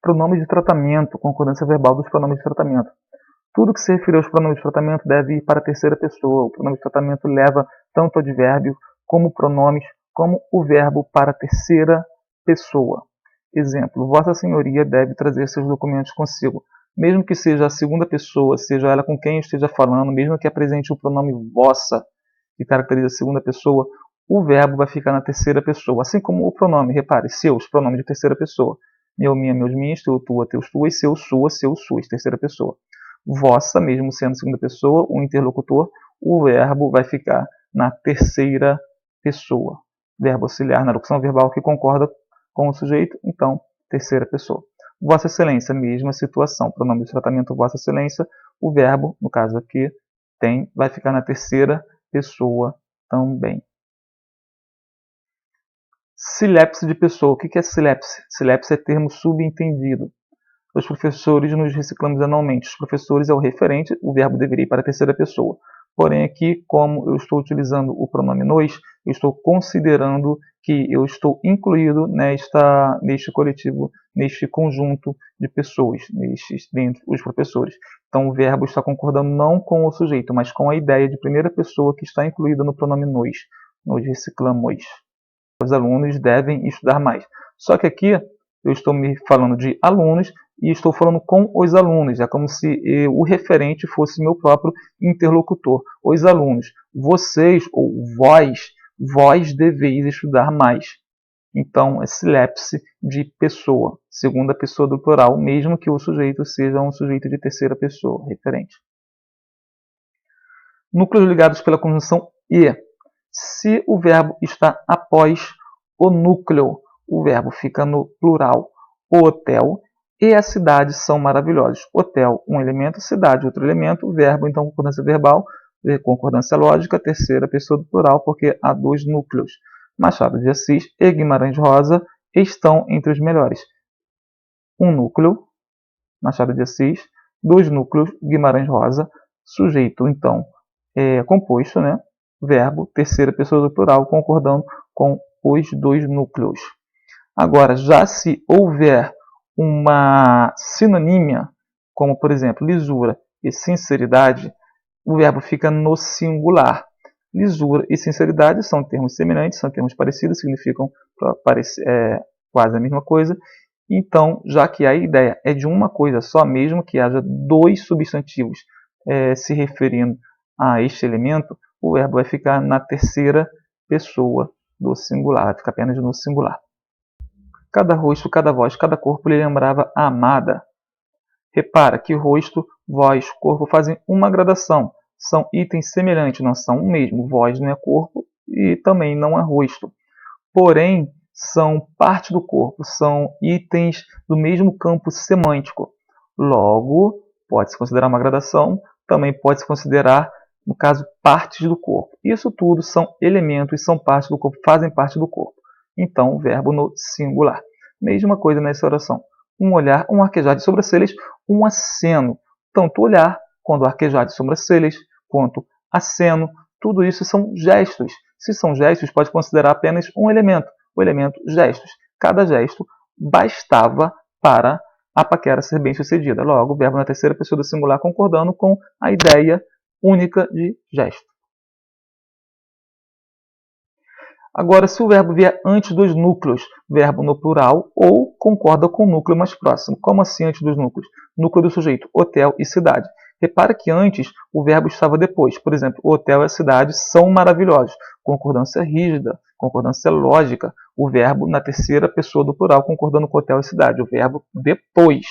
pronomes de tratamento, concordância verbal dos pronomes de tratamento. Tudo que se referir aos pronomes de tratamento deve ir para a terceira pessoa. O pronome de tratamento leva tanto o advérbio como pronomes, como o verbo para a terceira pessoa. Exemplo, Vossa Senhoria deve trazer seus documentos consigo. Mesmo que seja a segunda pessoa, seja ela com quem eu esteja falando, mesmo que apresente o pronome vossa, que caracteriza a segunda pessoa, o verbo vai ficar na terceira pessoa. Assim como o pronome, repare, seus, pronome de terceira pessoa. Meu, minha, meus, minhas, teu, tua, teus, tuas, seu, sua, seus, suas, terceira pessoa. Vossa, mesmo sendo segunda pessoa, o interlocutor, o verbo vai ficar na terceira pessoa. Verbo auxiliar na locução verbal que concorda com o sujeito, então, terceira pessoa. Vossa Excelência, mesma situação. Pronome de tratamento Vossa Excelência, o verbo, no caso aqui, tem, vai ficar na terceira pessoa também. Silepse de pessoa. O que é silepse? Silepse é termo subentendido. Os professores nos reciclamos anualmente. Os professores é o referente, o verbo deveria ir para a terceira pessoa. Porém, aqui, como eu estou utilizando o pronome nós, eu estou considerando que eu estou incluído neste coletivo, neste conjunto de pessoas, dentre os professores. Então, o verbo está concordando não com o sujeito, mas com a ideia de primeira pessoa que está incluída no pronome nós. Nós reciclamos. Os alunos devem estudar mais. Só que aqui eu estou me falando de alunos e estou falando com os alunos. É como se o referente fosse meu próprio interlocutor. Os alunos, vocês ou vós deveis estudar mais. Então, é silepse de pessoa, segunda pessoa do plural, mesmo que o sujeito seja um sujeito de terceira pessoa, referente. Núcleos ligados pela conjunção e. Se o verbo está após o núcleo, o verbo fica no plural. O hotel e a cidade são maravilhosos. Hotel, um elemento, cidade, outro elemento, verbo, então concordância verbal, concordância lógica, terceira pessoa do plural, porque há dois núcleos. Machado de Assis e Guimarães Rosa estão entre os melhores. Um núcleo, Machado de Assis, dois núcleos, Guimarães Rosa, sujeito, então, composto, né? Verbo, terceira pessoa do plural, concordando com os dois núcleos. Agora, já se houver uma sinonímia, como por exemplo, lisura e sinceridade, o verbo fica no singular. Lisura e sinceridade são termos semelhantes, são termos parecidos, significam quase a mesma coisa. Então, já que a ideia é de uma coisa só, mesmo que haja dois substantivos se referindo a este elemento, o verbo vai ficar na terceira pessoa do singular, vai ficar apenas no singular. Cada rosto, cada voz, cada corpo lhe lembrava a amada. Repara que rosto, voz, corpo fazem uma gradação. São itens semelhantes, não são o mesmo. Voz não é corpo e também não é rosto. Porém, são parte do corpo, são itens do mesmo campo semântico. Logo, pode-se considerar uma gradação, também pode-se considerar, no caso, partes do corpo. Isso tudo são elementos, são partes do corpo, fazem parte do corpo. Então, o verbo no singular. Mesma coisa nessa oração. Um olhar, um arquejar de sobrancelhas, um aceno. Tanto olhar, quanto arquejar de sobrancelhas, quanto aceno, tudo isso são gestos. Se são gestos, pode considerar apenas um elemento, o elemento gestos. Cada gesto bastava para a paquera ser bem sucedida. Logo, o verbo na terceira pessoa do singular concordando com a ideia única de gesto. Agora, se o verbo vier antes dos núcleos, verbo no plural, ou concorda com o núcleo mais próximo. Como assim antes dos núcleos? Núcleo do sujeito, hotel e cidade. Repara que antes o verbo estava depois. Por exemplo, o hotel e a cidade são maravilhosos. Concordância rígida, concordância lógica. O verbo na terceira pessoa do plural, concordando com hotel e cidade. O verbo depois.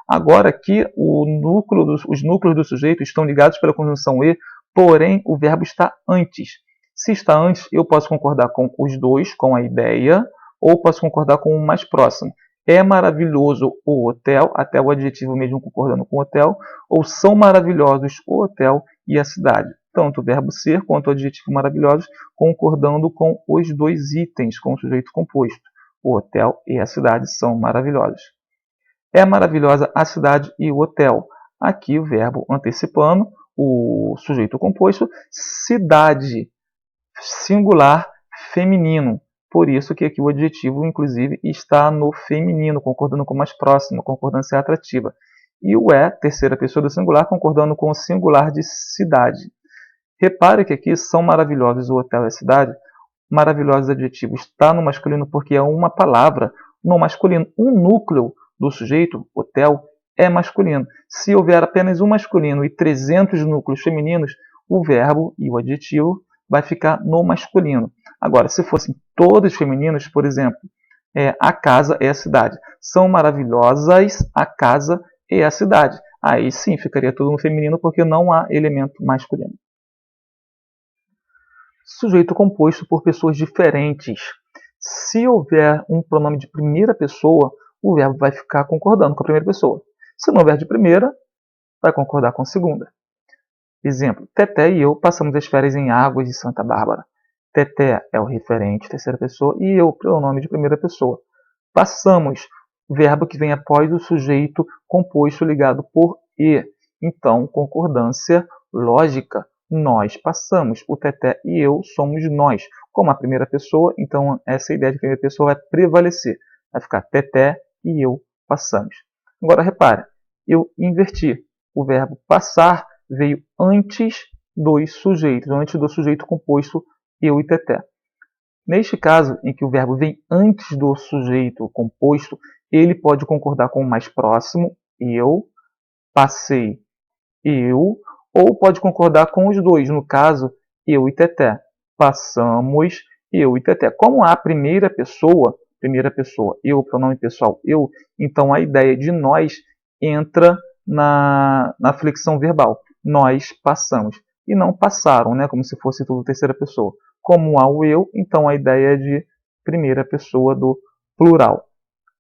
Agora aqui os núcleos do sujeito estão ligados pela conjunção e, porém o verbo está antes. Se está antes, eu posso concordar com os dois, com a ideia, ou posso concordar com o mais próximo. É maravilhoso o hotel, até o adjetivo mesmo concordando com o hotel, ou são maravilhosos o hotel e a cidade. Tanto o verbo ser quanto o adjetivo maravilhosos concordando com os dois itens, com o sujeito composto. O hotel e a cidade são maravilhosos. É maravilhosa a cidade e o hotel. Aqui o verbo antecipando o sujeito composto, cidade, singular, feminino. Por isso que aqui o adjetivo, inclusive, está no feminino, concordando com o mais próximo, concordância atrativa. E o é, terceira pessoa do singular, concordando com o singular de cidade. Repare que aqui são maravilhosos o hotel e a cidade. Maravilhosos adjetivos está no masculino porque é uma palavra no masculino. O núcleo do sujeito, hotel, é masculino. Se houver apenas um masculino e 300 núcleos femininos, o verbo e o adjetivo vai ficar no masculino. Agora, se fossem todos femininos, por exemplo, a casa é a cidade. São maravilhosas a casa e a cidade. Aí sim, ficaria tudo no feminino porque não há elemento masculino. Sujeito composto por pessoas diferentes. Se houver um pronome de primeira pessoa, o verbo vai ficar concordando com a primeira pessoa. Se não houver de primeira, vai concordar com a segunda. Exemplo, Teté e eu passamos as férias em Águas de Santa Bárbara. Teté é o referente, terceira pessoa, e eu, pronome de primeira pessoa. Passamos, verbo que vem após o sujeito composto ligado por e. Então, concordância lógica. Nós passamos. O Teté e eu somos nós. Como a primeira pessoa, então essa ideia de primeira pessoa vai prevalecer. Vai ficar Teté e eu passamos. Agora repare, eu inverti. O verbo passar veio antes dos sujeitos, antes do sujeito composto eu e Teté. Neste caso, em que o verbo vem antes do sujeito composto, ele pode concordar com o mais próximo, eu, passei, eu, ou pode concordar com os dois, no caso, eu e Teté. Passamos, eu e Teté. Como a primeira pessoa, eu, pronome pessoal, eu, então a ideia de nós entra na flexão verbal. Nós passamos. E não passaram, né, como se fosse tudo terceira pessoa. Como há o eu, então a ideia é de primeira pessoa do plural.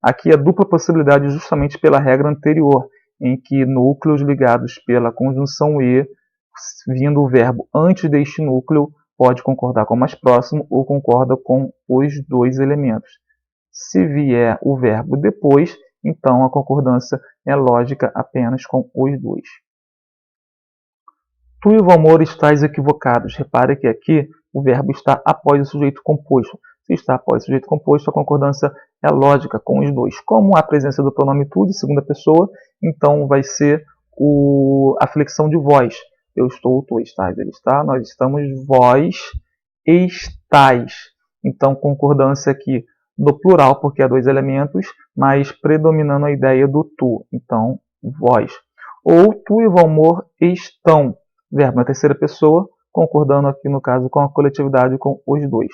Aqui a dupla possibilidade justamente pela regra anterior, em que núcleos ligados pela conjunção e, vindo o verbo antes deste núcleo, pode concordar com o mais próximo ou concorda com os dois elementos. Se vier o verbo depois, então a concordância é lógica apenas com os dois. Tu e o Valmor estáis equivocados. Repare que aqui o verbo está após o sujeito composto. Se está após o sujeito composto, a concordância é lógica com os dois. Como a presença do pronome tu de segunda pessoa, então vai ser a flexão de vós. Eu estou, tu estás, ele está, nós estamos, vós estais. Então, concordância aqui do plural, porque há dois elementos, mas predominando a ideia do tu. Então, vós. Ou tu e o Valmor estão. Verbo na terceira pessoa, concordando aqui no caso com a coletividade com os dois.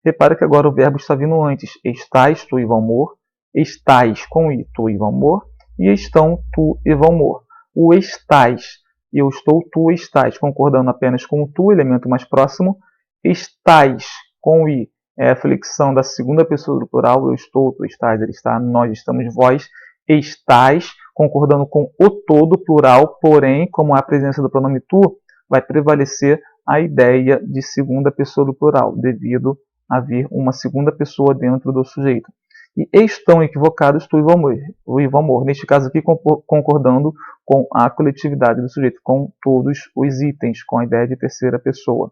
Repare que agora o verbo está vindo antes. Estás, tu e Valmor. Estás com i, tu e Valmor. E estão, tu e Valmor. O estás, eu estou, tu estás, concordando apenas com o tu, elemento mais próximo. Estás com i, é a flexão da segunda pessoa do plural. Eu estou, tu estás, ele está, nós estamos, vós estais, concordando com o todo plural, porém, como há a presença do pronome tu, vai prevalecer a ideia de segunda pessoa do plural, devido a haver uma segunda pessoa dentro do sujeito. E estão equivocados tu e Valmor. Neste caso aqui, concordando com a coletividade do sujeito, com todos os itens, com a ideia de terceira pessoa.